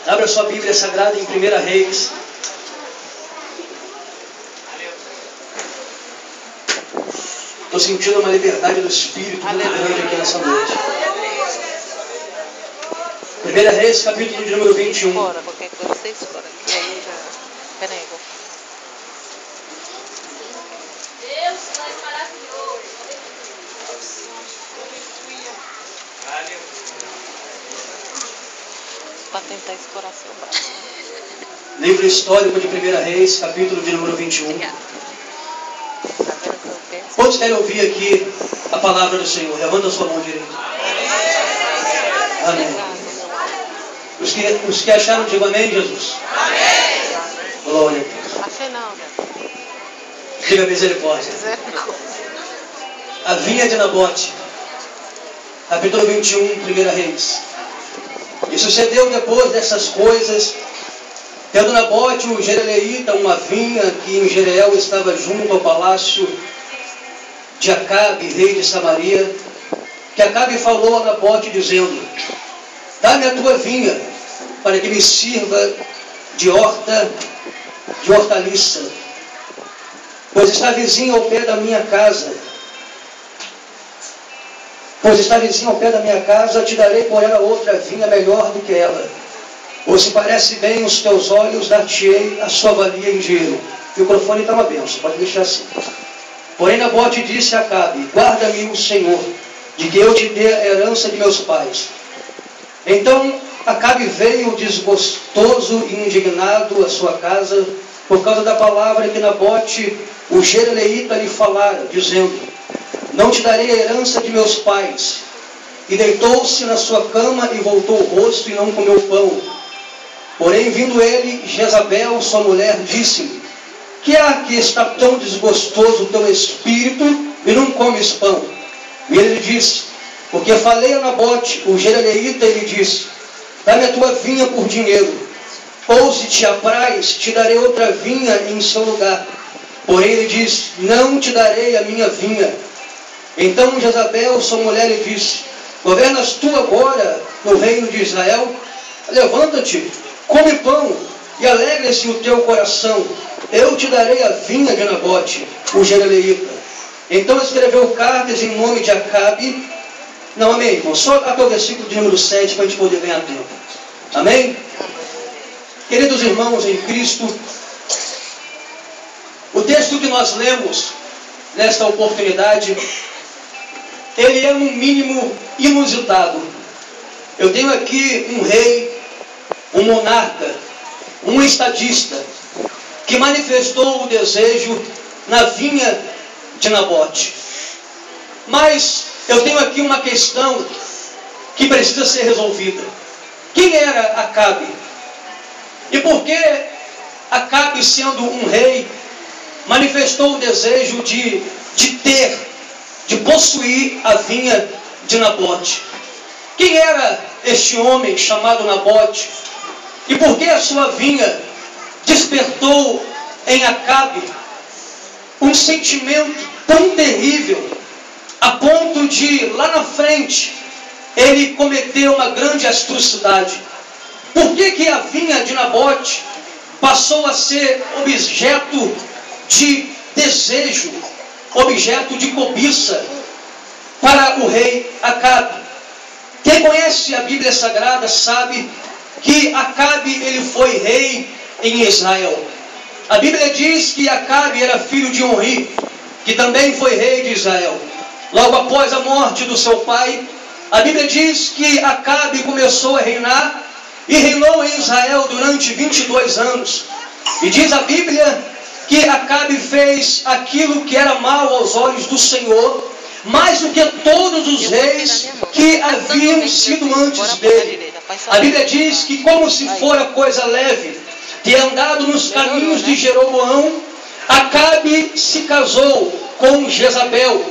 Abra sua Bíblia Sagrada em 1 Reis. Estou sentindo uma liberdade do Espírito muito grande aqui nessa noite. 1 Reis, capítulo de número 21. Fora, qualquer coisa vocês fora. E aí já... Pera aí, vou... Deus é maravilhoso. Para tentar explorar seu braço. Livro histórico de 1 Reis, capítulo de número 21. Obrigada. Tá vendo que eu penso? Quantos querem ouvir aqui a palavra do Senhor? Levanta a sua mão direita. Amém. Os que acharam, digam amém, Jesus. Amém. Glória a Deus. Achei não, né? Diga misericórdia. A vinha de Nabote. Capítulo 21, 1 Reis. E sucedeu depois dessas coisas, tendo Nabote o Jerileíta uma vinha que em Jezreel estava junto ao palácio de Acabe, rei de Samaria, que Acabe falou a Nabote dizendo: dá-me a tua vinha, para que me sirva de hortaliça, pois está vizinho ao pé da minha casa. Te darei por ela outra vinha melhor do que ela. Ou se parece bem os teus olhos, dar-te-ei a sua valia em dinheiro. O microfone está uma benção, pode deixar assim. Porém Nabote disse a Acabe: guarda-me o Senhor, de que eu te dê a herança de meus pais. Então Acabe veio desgostoso e indignado à sua casa, por causa da palavra que Nabote o Jerileíta lhe falara, dizendo: não te darei a herança de meus pais. E deitou-se na sua cama e voltou o rosto e não comeu pão. Porém, vindo ele, Jezabel, sua mulher, disse-lhe: que há que está tão desgostoso o teu espírito e não comes pão? E ele lhe disse: porque falei a Nabote, o Jerileíta, e lhe disse: dá-me a tua vinha por dinheiro. Ou se te apraz, te darei outra vinha em seu lugar. Porém ele disse: não te darei a minha vinha. Então Jezabel, sua mulher, lhe disse: governas tu agora no reino de Israel? Levanta-te, come pão, e alegre-se o teu coração. Eu te darei a vinha de Nabote, o Jerileíta. Então escreveu cartas em nome de Acabe. Não, amém, irmão? Só até o versículo de número 7 para a gente poder ganhar tempo. Amém? Queridos irmãos em Cristo, o texto que nós lemos nesta oportunidade, ele é no mínimo inusitado. Eu tenho aqui um rei, um monarca, um estadista, que manifestou o desejo na vinha de Nabote. Mas eu tenho aqui uma questão que precisa ser resolvida. Quem era Acabe? E por que Acabe, sendo um rei, manifestou o desejo de possuir a vinha de Nabote? Quem era este homem chamado Nabote? E por que a sua vinha despertou em Acabe um sentimento tão terrível, a ponto de, lá na frente, ele cometer uma grande atrocidade? Por que a vinha de Nabote passou a ser objeto de desejo, objeto de cobiça para o rei Acabe? Quem conhece a Bíblia Sagrada sabe que Acabe ele foi rei em Israel. A Bíblia diz que Acabe era filho de Onri, que também foi rei de Israel. Logo após a morte do seu pai, a Bíblia diz que Acabe começou a reinar e reinou em Israel durante 22 anos. E diz a Bíblia que Acabe fez aquilo que era mal aos olhos do Senhor, mais do que todos os reis que haviam sido antes dele. A Bíblia diz que, como se fora coisa leve, ter andado nos caminhos de Jeroboão, Acabe se casou com Jezabel,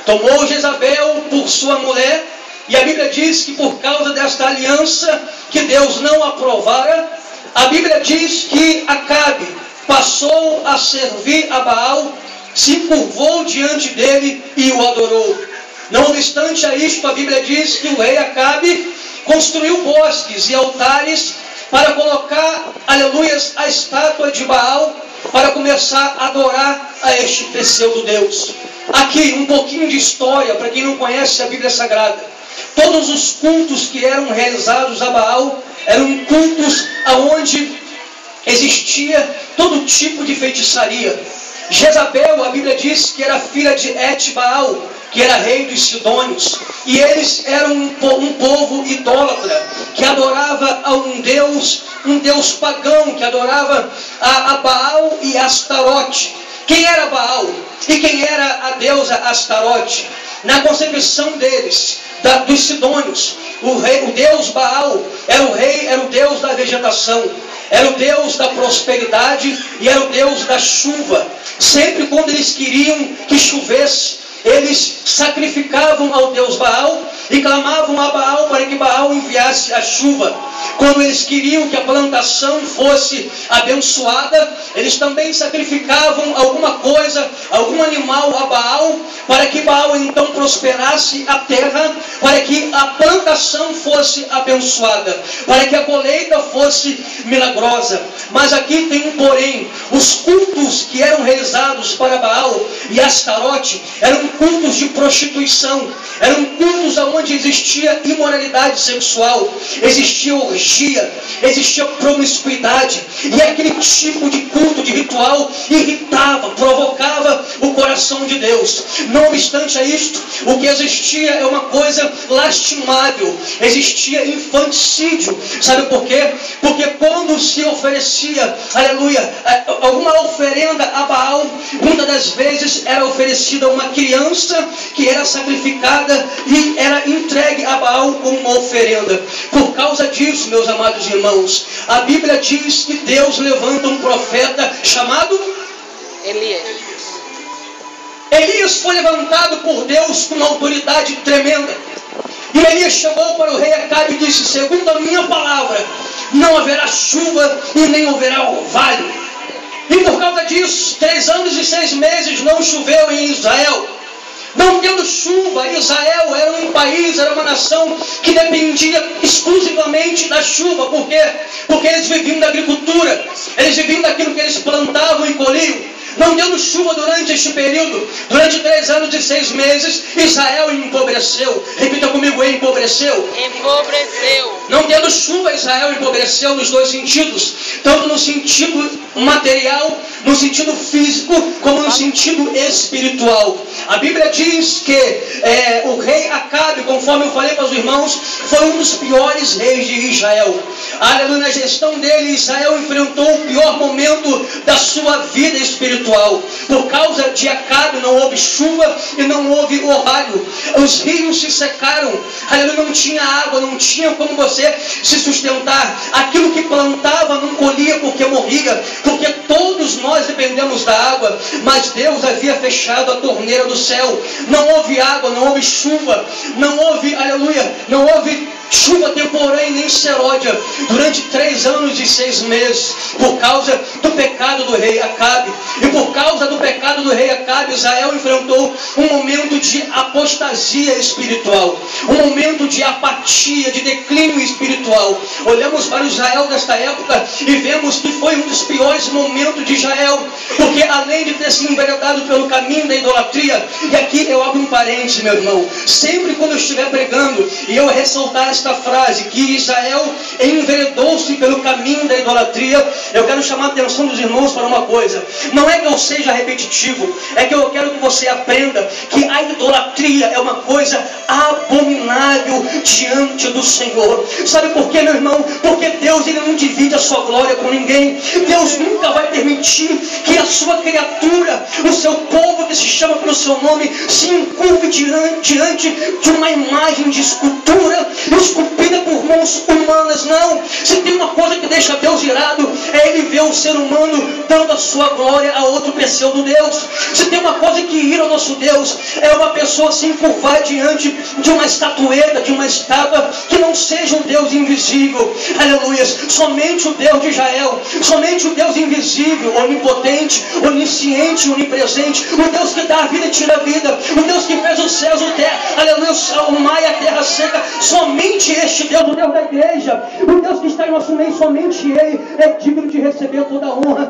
tomou Jezabel por sua mulher, e a Bíblia diz que por causa desta aliança que Deus não aprovara, a Bíblia diz que Acabe passou a servir a Baal, se curvou diante dele e o adorou. Não obstante a isto, a Bíblia diz que o rei Acabe construiu bosques e altares para colocar, aleluias, a estátua de Baal, para começar a adorar a este pseudo-deus. Aqui um pouquinho de história, para quem não conhece a Bíblia Sagrada. Todos os cultos que eram realizados a Baal eram cultos onde existia todo tipo de feitiçaria. Jezabel, a Bíblia diz que era filha de Et-Baal, que era rei dos Sidônios, e eles eram um povo idólatra, que adorava a um Deus pagão, que adorava a Baal e Astarote. Quem era Baal e quem era a deusa Astarote? Na concepção deles, dos Sidônios, o deus Baal era o deus da vegetação, era o deus da prosperidade e era o deus da chuva. Sempre quando eles queriam que chovesse, eles sacrificavam ao deus Baal e clamavam a Baal para que Baal enviasse a chuva. Quando eles queriam que a plantação fosse abençoada, eles também sacrificavam alguma coisa, algum animal a Baal, para que Baal então prosperasse a terra, para que a plantação fosse abençoada, para que a colheita fosse milagrosa. Mas aqui tem um porém: os cultos que eram realizados para Baal e Astarote eram cultos de prostituição, eram cultos onde existia imoralidade sexual, existia orgia, existia promiscuidade, e aquele tipo de culto, de ritual, irritava, provocava o coração de Deus. Não obstante a isto, o que existia é uma coisa lastimável, existia infanticídio. Sabe por quê? Porque quando se oferecia, aleluia, alguma oferenda a Baal, muitas das vezes era oferecida uma criança que era sacrificada e era entregue a Baal como uma oferenda. Por causa disso, meus amados irmãos, a Bíblia diz que Deus levanta um profeta chamado Elias. Elias foi levantado por Deus com uma autoridade tremenda. E Elias chegou para o rei Acabe e disse: segundo a minha palavra, não haverá chuva e nem haverá orvalho. E por causa disso, 3 anos e 6 meses não choveu em Israel. Não tendo chuva, Israel era um país, era uma nação que dependia exclusivamente da chuva. Por quê? Porque eles viviam da agricultura, eles viviam daquilo que eles plantavam e colhiam. Não tendo chuva durante este período, durante 3 anos e 6 meses, Israel empobreceu. Repita comigo: empobreceu. Empobreceu. Não tendo chuva, Israel empobreceu nos 2 sentidos, tanto no sentido material, no sentido físico, como no sentido espiritual. A Bíblia diz que o rei Acabe, conforme eu falei para os irmãos, foi um dos piores reis de Israel. Aleluia, na gestão dele, Israel enfrentou o pior momento da sua vida espiritual. Por causa de Acabe não houve chuva e não houve orvalho. Os rios se secaram. Aleluia, não tinha água, não tinha como você se sustentar. Aquilo que plantava não colhia porque morria, porque todos nós dependemos da água, mas Deus havia fechado a torneira do céu. Não houve água, não houve chuva, não houve, aleluia, não houve chuva temporânea nem seródia durante 3 anos e 6 meses, por causa do pecado do rei Acabe. E por causa do pecado do rei Acabe, Israel enfrentou um momento de apostasia espiritual, um momento de apatia, de declínio espiritual. Olhamos para Israel desta época e vemos que foi um dos piores momentos de Israel, porque além de ter se enveredado pelo caminho da idolatria, e aqui eu abro um parênteses, meu irmão, sempre quando eu estiver pregando e eu ressaltar esta frase, que Israel enveredou-se pelo caminho da idolatria, eu quero chamar a atenção dos irmãos para uma coisa. Não é que eu seja repetitivo, é que eu quero que você aprenda que a idolatria é uma coisa abominável diante do Senhor. Sabe por quê, meu irmão? Porque Deus, Ele não divide a sua glória com ninguém. Deus nunca vai permitir que a sua criatura, o seu povo que se chama pelo seu nome, se encurve diante de uma imagem de escultura esculpida por mãos humanas. Não. Se tem uma coisa que deixa Deus irado, é Ele ver o ser humano dando a sua glória a outro pseudo-deus. Se tem uma coisa que ira o nosso Deus, é uma pessoa se encurvar diante de uma estatueta, de uma estátua que não seja um Deus invisível. Aleluia. Somente o Deus de Israel, somente o Deus invisível, onipotente, onisciente, onipresente, o Deus que dá a vida e tira a vida, o Deus que fez os céus, o terra, aleluia, o mar e a terra seca, somente este Deus, o Deus da igreja, o Deus que está em nosso nem somente Ele é digno de receber toda a honra.